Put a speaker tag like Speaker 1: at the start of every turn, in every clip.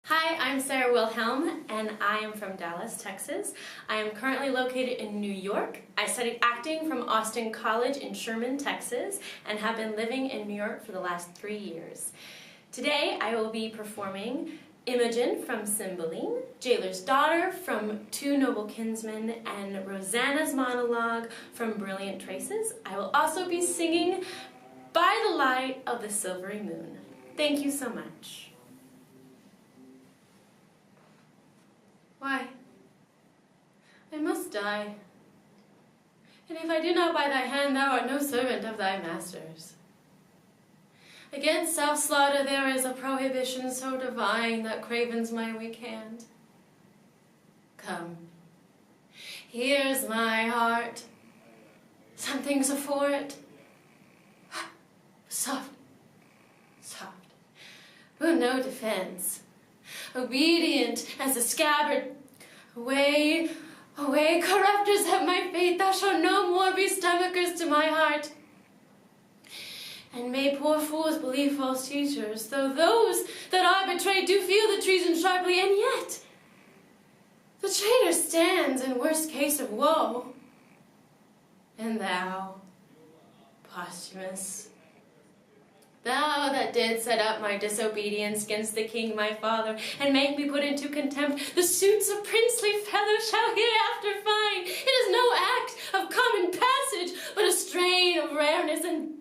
Speaker 1: Hi, I'm SarahWilhelm, and I am from Dallas, Texas. I am currently located in New York. I studied acting from Austin College in Sherman, Texas, and have been living in New York for the last 3 years. Today, I will be performing Imogen from Cymbeline, Jailer's Daughter from Two Noble Kinsmen, and Rosanna's monologue from Brilliant Traces. I will also be singing By the Light of the Silvery Moon. Thank you so much. Why? I must die. And if I do not by thy hand, thou art no servant of thy masters. Against self-slaughter there is a prohibition so divine that cravens my weak hand. Come, here's my heart. Something's afore it. Soft, soft, with no defense. Obedient as the scabbard. Away, away, corrupters of my faith, thou shalt no more be stomachers to my heart. And may poor fools believe false teachers, though those that are betrayed do feel the treason sharply, and yet the traitor stands in worst case of woe. And thou, Posthumus, thou that did set up my disobedience against the king my father, and make me put into contempt the suits of princely fellows shall hereafter find. It is no act of common passage, but a strain of rareness, and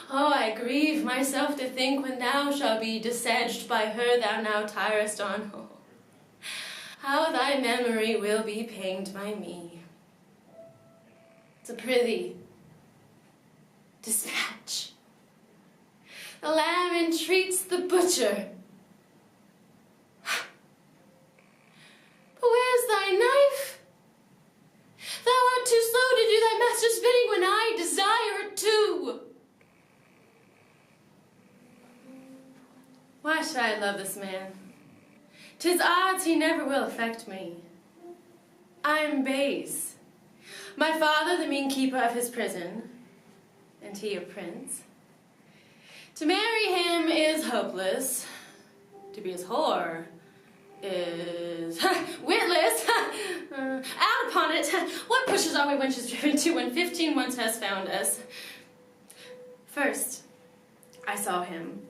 Speaker 1: oh, I grieve myself to think when thou shalt be dissedged by her thou now tirest on. Oh, how thy memory will be pained by me. So prithee, dispatch. The lamb entreats the butcher. But where's thy knife? Thou art too slow to do thy master's bidding when I desire it too. Why should I love this man? 'Tis odds he never will affect me. I'm base. My father the mean keeper of his prison, and he a prince. To marry him is hopeless. To be his whore is witless. Out upon it. What pushes are we wenches driven to when 15 once has found us? First, I saw him.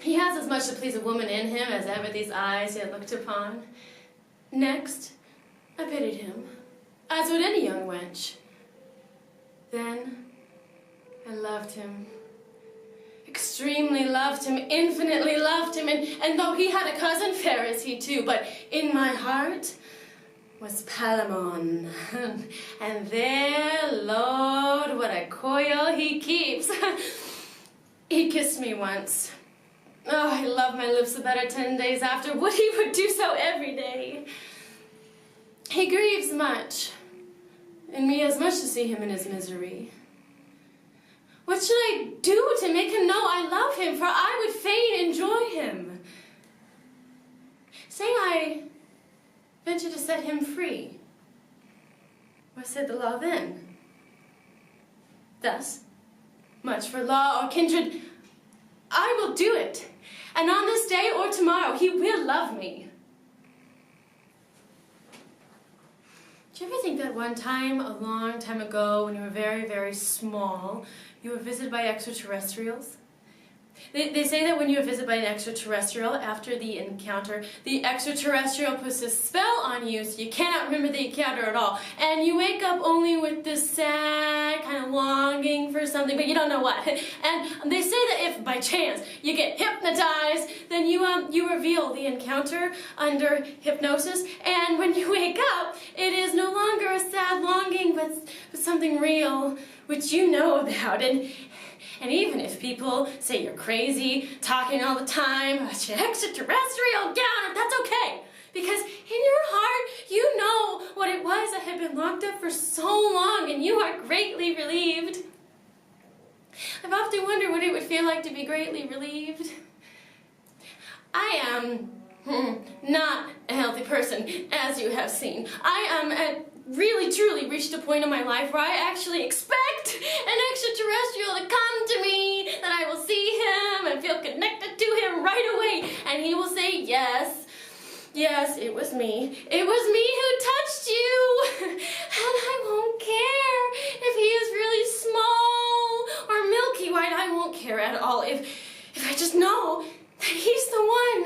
Speaker 1: He has as much to please a woman in him as ever these eyes yet looked upon. Next, I pitied him, as would any young wench. Then, I loved him. Extremely loved him, infinitely loved him, and though he had a cousin, fair is he too, but in my heart was Palamon. And there, Lord, what a coil he keeps. He kissed me once. Oh, I love my lips the better 10 days after. Would he would do so every day. He grieves much, and me as much to see him in his misery. What should I do to make him know I love him, for I would fain enjoy him? Say I venture to set him free. What said the law then? Thus, much for law or kindred, I will do it, and on this day or tomorrow he will love me. Did you ever think that one time, a long time ago, when you were very, very small, you were visited by extraterrestrials? They say that when you are visited by an extraterrestrial, after the encounter, the extraterrestrial puts a spell on you so you cannot remember the encounter at all. And you wake up only with this sad kind of longing for something, but you don't know what. And they say that if by chance you get hypnotized, then you reveal the encounter under hypnosis. And when you wake up, it is no longer a sad longing, but something real, which you know about. And even if people say you're crazy, talking all the time about your extraterrestrial encounter, that's okay. Because in your heart, you know what it was that had been locked up for so long, and you are greatly relieved. I've often wondered what it would feel like to be greatly relieved. I am not a healthy person, as you have seen. I am really truly reached a point in my life where I actually expect an extraterrestrial to come to me, that I will see him and feel connected to him right away, and he will say yes, Yes, it was me. It was me who touched you! And I won't care if he is really small or milky white. I won't care at all if I just know that he's the one.